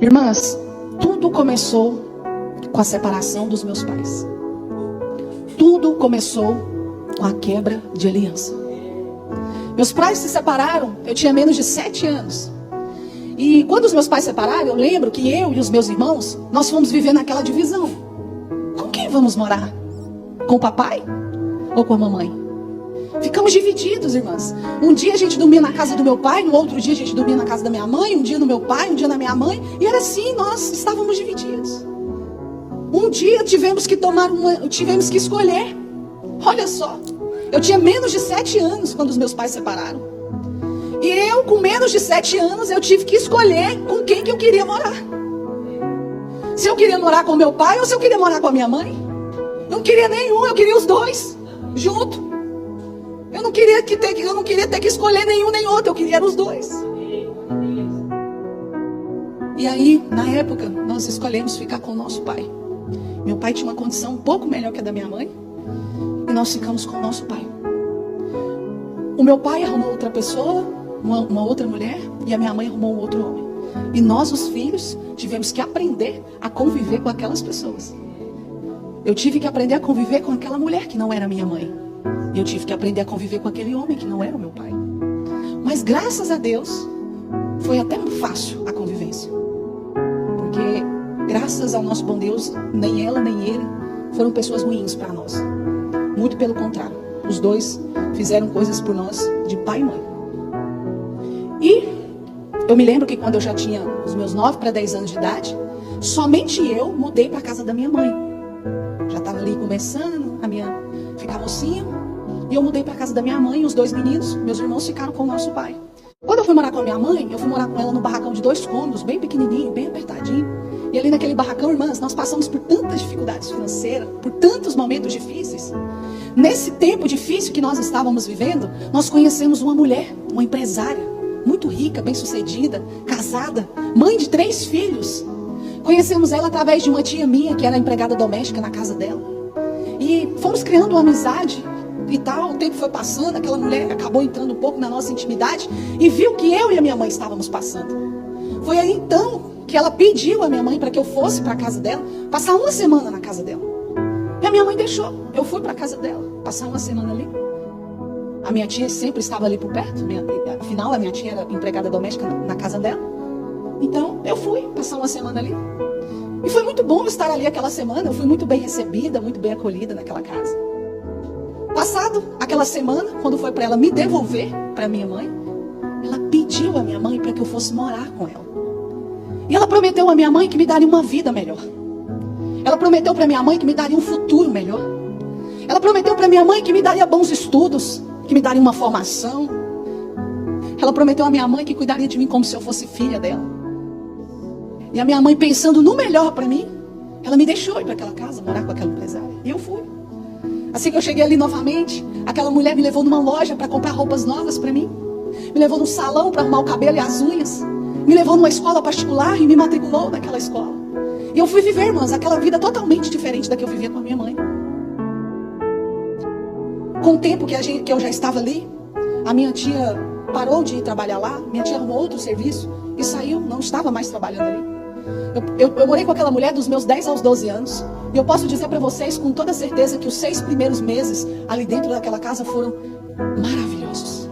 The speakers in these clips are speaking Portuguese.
Irmãs, tudo começou com a separação dos meus pais. Tudo começou com a quebra de aliança. Meus pais se separaram, eu tinha menos de 7 anos. E quando os meus pais se separaram, eu lembro que eu e os meus irmãos, nós fomos viver naquela divisão. Com quem vamos morar? Com o papai ou com a mamãe? Ficamos divididos, irmãs. Um dia a gente dormia na casa do meu pai, no outro dia a gente dormia na casa da minha mãe, um dia no meu pai, um dia na minha mãe. E era assim, nós estávamos divididos. Um dia tivemos que escolher. Olha só, eu tinha menos de 7 anos quando os meus pais se separaram. E eu, com menos de 7 anos, eu tive que escolher com quem que eu queria morar. Se eu queria morar com meu pai ou se eu queria morar com a minha mãe. Não queria nenhum, eu queria os dois, junto. Eu não queria ter que escolher nenhum nem outro, eu queria os dois. E aí, na época, nós escolhemos ficar com o nosso pai. Meu pai tinha uma condição um pouco melhor que a da minha mãe. E nós ficamos com o nosso pai. O meu pai arrumou outra pessoa, uma outra mulher, e a minha mãe arrumou um outro homem. E nós, os filhos, tivemos que aprender a conviver com aquelas pessoas. Eu tive que aprender a conviver com aquela mulher que não era minha mãe. E eu tive que aprender a conviver com aquele homem que não era o meu pai. Mas graças a Deus, foi até fácil a convivência. Porque graças ao nosso bom Deus, nem ela nem ele foram pessoas ruins para nós. Muito pelo contrário. Os dois fizeram coisas por nós de pai e mãe. E eu me lembro que quando eu já tinha os meus 9 para 10 anos de idade, somente eu mudei para a casa da minha mãe. Já estava ali começando a ficar mocinha. E eu mudei para a casa da minha mãe, e os 2 meninos, meus irmãos, ficaram com o nosso pai. Quando eu fui morar com a minha mãe, eu fui morar com ela no barracão de 2 cômodos, bem pequenininho, bem apertadinho. E ali naquele barracão, irmãs, nós passamos por tantas dificuldades financeiras, por tantos momentos difíceis. Nesse tempo difícil que nós estávamos vivendo, nós conhecemos uma mulher, uma empresária, muito rica, bem-sucedida, casada, mãe de 3 filhos. Conhecemos ela através de uma tia minha, que era empregada doméstica na casa dela. E fomos criando uma amizade e tal. O tempo foi passando, aquela mulher acabou entrando um pouco na nossa intimidade e viu que eu e a minha mãe estávamos passando. Foi aí então que ela pediu a minha mãe para que eu fosse para a casa dela, passar uma semana na casa dela. E a minha mãe deixou. Eu fui para a casa dela, passar uma semana ali. A minha tia sempre estava ali por perto, afinal a minha tia era empregada doméstica na casa dela. Então eu fui passar uma semana ali. E foi muito bom estar ali aquela semana. Eu fui muito bem recebida, muito bem acolhida naquela casa. Passado aquela semana, quando foi para ela me devolver para minha mãe, ela pediu a minha mãe para que eu fosse morar com ela. E ela prometeu a minha mãe que me daria uma vida melhor. Ela prometeu para minha mãe que me daria um futuro melhor. Ela prometeu para minha mãe que me daria bons estudos, que me daria uma formação. Ela prometeu a minha mãe que cuidaria de mim como se eu fosse filha dela. E a minha mãe, pensando no melhor para mim, ela me deixou ir para aquela casa, morar com aquela empresária. E eu fui. Assim que eu cheguei ali novamente, aquela mulher me levou numa loja para comprar roupas novas para mim. Me levou num salão para arrumar o cabelo e as unhas. Me levou numa escola particular e me matriculou naquela escola. E eu fui viver, irmãs, aquela vida totalmente diferente da que eu vivia com a minha mãe. Com o tempo que eu já estava ali, a minha tia parou de ir trabalhar lá. Minha tia arrumou outro serviço e saiu, não estava mais trabalhando ali. Eu morei com aquela mulher dos meus 10 aos 12 anos. E eu posso dizer para vocês com toda certeza que os 6 primeiros meses ali dentro daquela casa foram maravilhosos.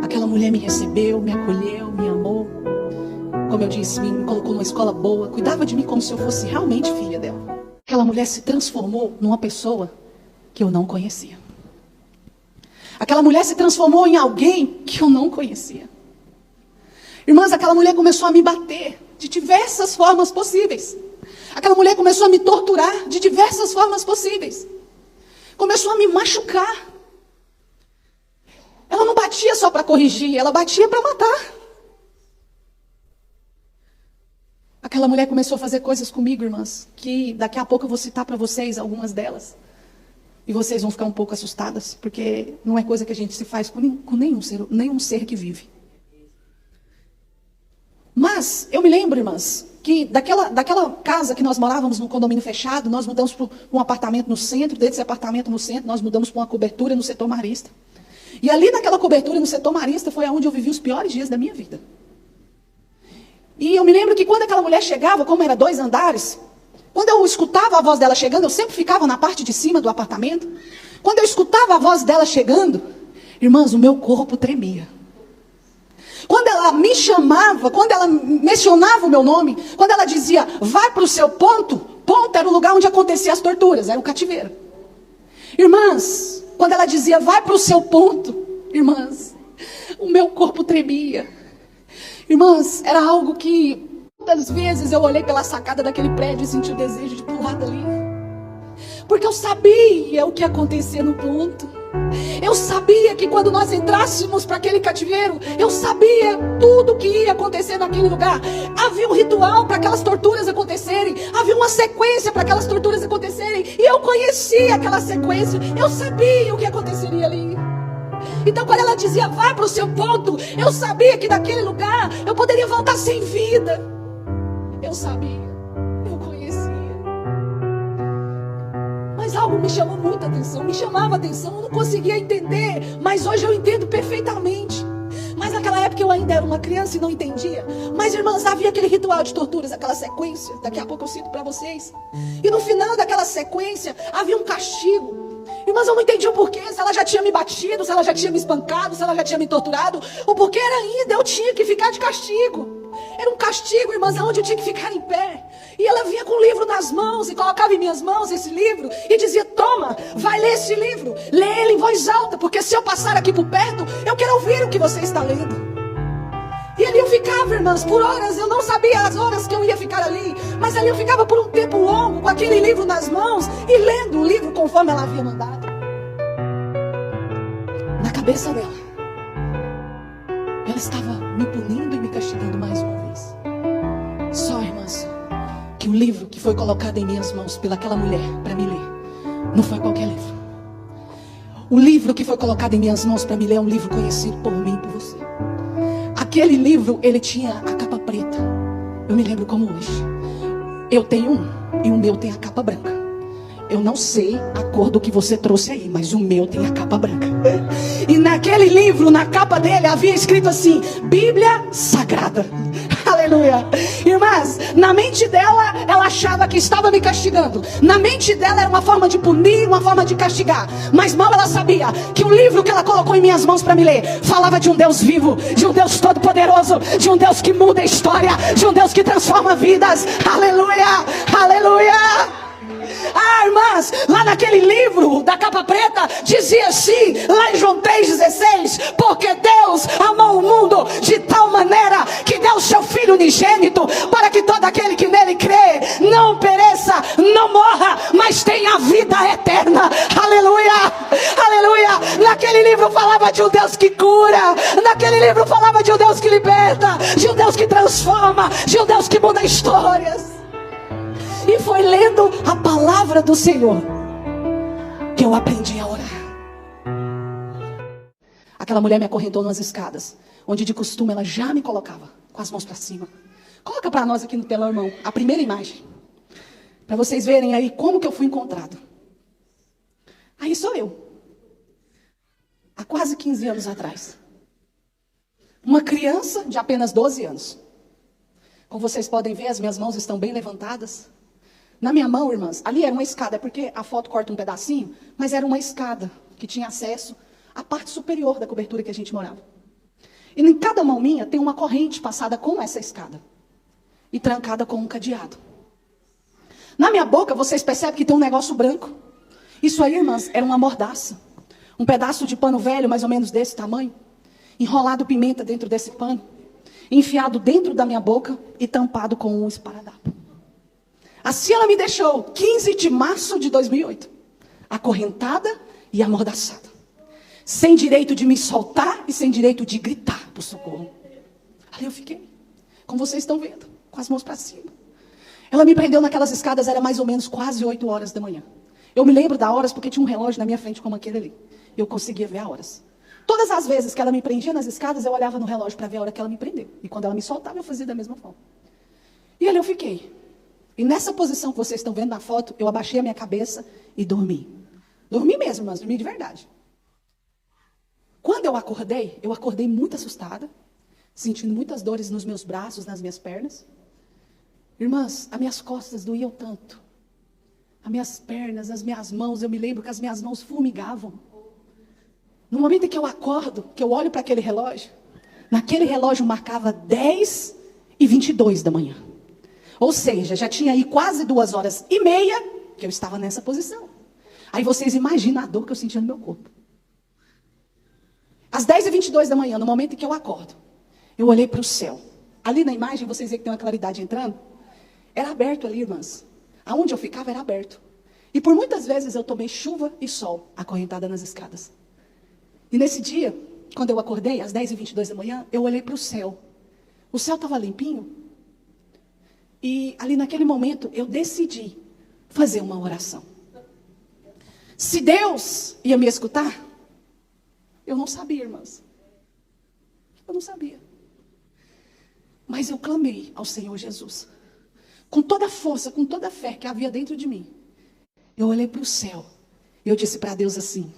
Aquela mulher me recebeu, me acolheu, me amou. Como eu disse, me colocou numa escola boa, cuidava de mim como se eu fosse realmente filha dela. Aquela mulher se transformou numa pessoa que eu não conhecia. Aquela mulher se transformou em alguém que eu não conhecia. Irmãs, aquela mulher começou a me bater de diversas formas possíveis. Aquela mulher começou a me torturar de diversas formas possíveis. Começou a me machucar. Ela não batia só para corrigir, ela batia para matar. Aquela mulher começou a fazer coisas comigo, irmãs, que daqui a pouco eu vou citar para vocês algumas delas. E vocês vão ficar um pouco assustadas, porque não é coisa que a gente se faz com nenhum ser que vive. Mas eu me lembro, irmãs, que daquela casa que nós morávamos no condomínio fechado, nós mudamos para um apartamento no centro. Desse apartamento no centro, nós mudamos para uma cobertura no setor marista. E ali naquela cobertura no setor marista foi onde eu vivi os piores dias da minha vida. E eu me lembro que quando aquela mulher chegava, como era 2 andares, quando eu escutava a voz dela chegando, eu sempre ficava na parte de cima do apartamento. Quando eu escutava a voz dela chegando, irmãs, o meu corpo tremia. Quando ela me chamava, quando ela mencionava o meu nome, quando ela dizia, vai para o seu ponto, ponto era o lugar onde aconteciam as torturas, era o cativeiro. Irmãs, quando ela dizia, vai para o seu ponto, irmãs, o meu corpo tremia. Irmãs, era algo que muitas vezes eu olhei pela sacada daquele prédio e senti o desejo de pular dali. Porque eu sabia o que ia acontecer no ponto. Eu sabia que quando nós entrássemos para aquele cativeiro, eu sabia tudo o que ia acontecer naquele lugar. Havia um ritual para aquelas torturas acontecerem. Havia uma sequência para aquelas torturas acontecerem. E eu conhecia aquela sequência. Eu sabia o que aconteceria ali. Então quando ela dizia, vá para o seu ponto, eu sabia que naquele lugar eu poderia voltar sem vida. Eu sabia, eu conhecia. Mas algo me chamou muita atenção, me chamava atenção, eu não conseguia entender. Mas hoje eu entendo perfeitamente. Mas naquela época eu ainda era uma criança e não entendia. Mas irmãs, havia aquele ritual de torturas, aquela sequência. Daqui a pouco eu cito para vocês. E no final daquela sequência havia um castigo. Irmãs, eu não entendi o porquê, se ela já tinha me batido, se ela já tinha me espancado, se ela já tinha me torturado. O porquê era ainda, eu tinha que ficar de castigo. Era um castigo, irmãs, onde eu tinha que ficar em pé. E ela vinha com o livro nas mãos e colocava em minhas mãos esse livro e dizia, toma, vai ler esse livro. Lê ele em voz alta, porque se eu passar aqui por perto, eu quero ouvir o que você está lendo. E ali eu ficava, irmãs, por horas. Eu não sabia as horas que eu ia ficar ali, mas ali eu ficava por um tempo longo, com aquele livro nas mãos e lendo o livro conforme ela havia mandado. Na cabeça dela, ela estava me punindo e me castigando mais uma vez. Só, irmãs, que o livro que foi colocado em minhas mãos pelaquela mulher para me ler não foi qualquer livro. O livro que foi colocado em minhas mãos para me ler é um livro conhecido por mim e por você. Aquele livro, ele tinha a capa preta. Eu me lembro como hoje. Eu tenho um e o meu tem a capa branca. Eu não sei a cor do que você trouxe aí, mas o meu tem a capa branca. E naquele livro, na capa dele, havia escrito assim, Bíblia Sagrada. Aleluia. Irmãs, na mente dela, ela achava que estava me castigando. Na mente dela era uma forma de punir, uma forma de castigar. Mas mal ela sabia que o livro que ela colocou em minhas mãos para me ler falava de um Deus vivo, de um Deus todo poderoso, de um Deus que muda a história, de um Deus que transforma vidas. Aleluia, aleluia. Ah, irmãs, lá naquele livro da capa preta dizia assim, lá em João 3,16, porque Deus amou o mundo de tal maneira que deu o seu Filho unigênito, para que todo aquele que nele crê não pereça, não morra, mas tenha vida eterna. Aleluia, aleluia. Naquele livro falava de um Deus que cura, naquele livro falava de um Deus que liberta, de um Deus que transforma, de um Deus que muda histórias. E foi lendo a palavra do Senhor que eu aprendi a orar. Aquela mulher me acorrentou nas escadas, onde de costume ela já me colocava com as mãos para cima. Coloca para nós aqui no telão, irmão, a primeira imagem, para vocês verem aí como que eu fui encontrado. Aí sou eu, há quase 15 anos atrás, uma criança de apenas 12 anos. Como vocês podem ver, as minhas mãos estão bem levantadas. Na minha mão, irmãs, ali era uma escada, é porque a foto corta um pedacinho, mas era uma escada que tinha acesso à parte superior da cobertura que a gente morava. E em cada mão minha tem uma corrente passada com essa escada e trancada com um cadeado. Na minha boca, vocês percebem que tem um negócio branco. Isso aí, irmãs, era uma mordaça. Um pedaço de pano velho, mais ou menos desse tamanho, enrolado pimenta dentro desse pano, enfiado dentro da minha boca e tampado com um esparadrapo. Assim ela me deixou, 15 de março de 2008, acorrentada e amordaçada, sem direito de me soltar e sem direito de gritar por socorro. Ali eu fiquei, como vocês estão vendo, com as mãos para cima. Ela me prendeu naquelas escadas, era mais ou menos quase 8 horas da manhã. Eu me lembro da horas porque tinha um relógio na minha frente como aquele ali. Eu conseguia ver a horas. Todas as vezes que ela me prendia nas escadas, eu olhava no relógio para ver a hora que ela me prendeu. E quando ela me soltava, eu fazia da mesma forma. E ali eu fiquei. E nessa posição que vocês estão vendo na foto, eu abaixei a minha cabeça e dormi. Dormi mesmo, mas dormi de verdade. Quando eu acordei muito assustada, sentindo muitas dores nos meus braços, nas minhas pernas. Irmãs, as minhas costas doíam tanto. As minhas pernas, as minhas mãos, eu me lembro que as minhas mãos formigavam. No momento em que eu acordo, que eu olho para aquele relógio, naquele relógio marcava 10h22 da manhã. Ou seja, já tinha aí quase 2h30 que eu estava nessa posição. Aí vocês imaginam a dor que eu sentia no meu corpo. Às 10h22 da manhã, no momento em que eu acordo, eu olhei para o céu. Ali na imagem, vocês veem que tem uma claridade entrando. Era aberto ali, irmãs. Aonde eu ficava era aberto. E por muitas vezes eu tomei chuva e sol acorrentada nas escadas. E nesse dia, quando eu acordei, às 10h22 da manhã, eu olhei para o céu. O céu estava limpinho. E ali naquele momento, eu decidi fazer uma oração. Se Deus ia me escutar, eu não sabia, irmãs. Eu não sabia. Mas eu clamei ao Senhor Jesus. Com toda a força, com toda a fé que havia dentro de mim. Eu olhei para o céu. E eu disse para Deus assim: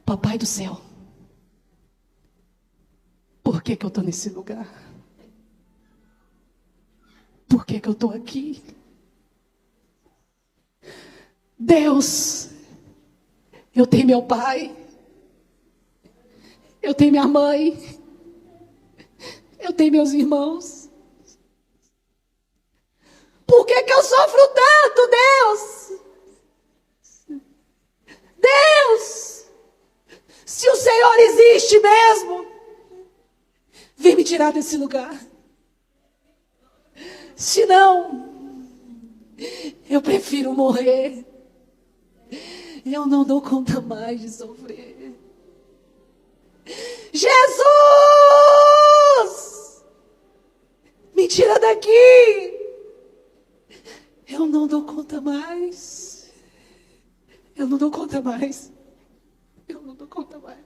Papai do céu, por que eu estou nesse lugar? Por que eu estou aqui? Deus, eu tenho meu pai, eu tenho minha mãe, eu tenho meus irmãos. Por que eu sofro tanto, Deus? Deus, se o Senhor existe mesmo, vem me tirar desse lugar. Se não, eu prefiro morrer. Eu não dou conta mais de sofrer. Jesus! Me tira daqui. Eu não dou conta mais. Eu não dou conta mais. Eu não dou conta mais.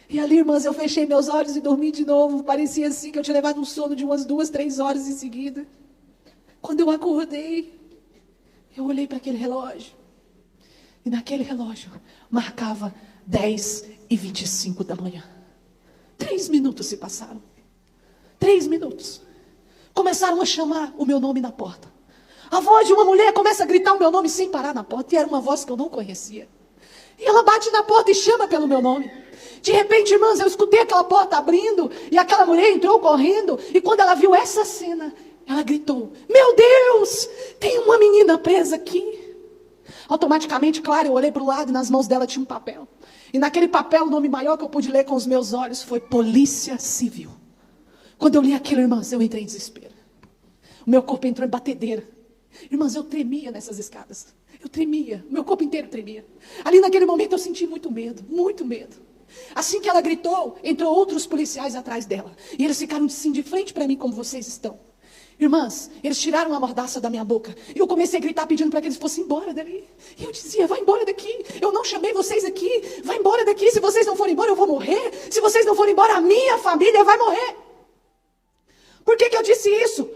E ali, irmãs, eu fechei meus olhos e dormi de novo. Parecia assim que eu tinha levado um sono de umas 2, 3 horas em seguida. Quando eu acordei, eu olhei para aquele relógio. E naquele relógio marcava 10h25 da manhã. 3 minutos se passaram. 3 minutos. Começaram a chamar o meu nome na porta. A voz de uma mulher começa a gritar o meu nome sem parar na porta. E era uma voz que eu não conhecia. E ela bate na porta e chama pelo meu nome. De repente, irmãs, eu escutei aquela porta abrindo. E aquela mulher entrou correndo. E quando ela viu essa cena, ela gritou: Meu Deus, tem uma menina presa aqui. Automaticamente, claro, eu olhei para o lado e nas mãos dela tinha um papel. E naquele papel, o nome maior que eu pude ler com os meus olhos foi Polícia Civil. Quando eu li aquilo, irmãs, eu entrei em desespero. O meu corpo entrou em batedeira. Irmãs, eu tremia nessas escadas. Eu tremia, meu corpo inteiro tremia. Ali naquele momento eu senti muito medo, muito medo. Assim que ela gritou, entrou outros policiais atrás dela. E eles ficaram assim de frente para mim como vocês estão. Irmãs, eles tiraram a mordaça da minha boca. E eu comecei a gritar pedindo para que eles fossem embora dali. E eu dizia: vai embora daqui. Eu não chamei vocês aqui. Vai embora daqui. Se vocês não forem embora, eu vou morrer. Se vocês não forem embora, a minha família vai morrer. Por que eu disse isso?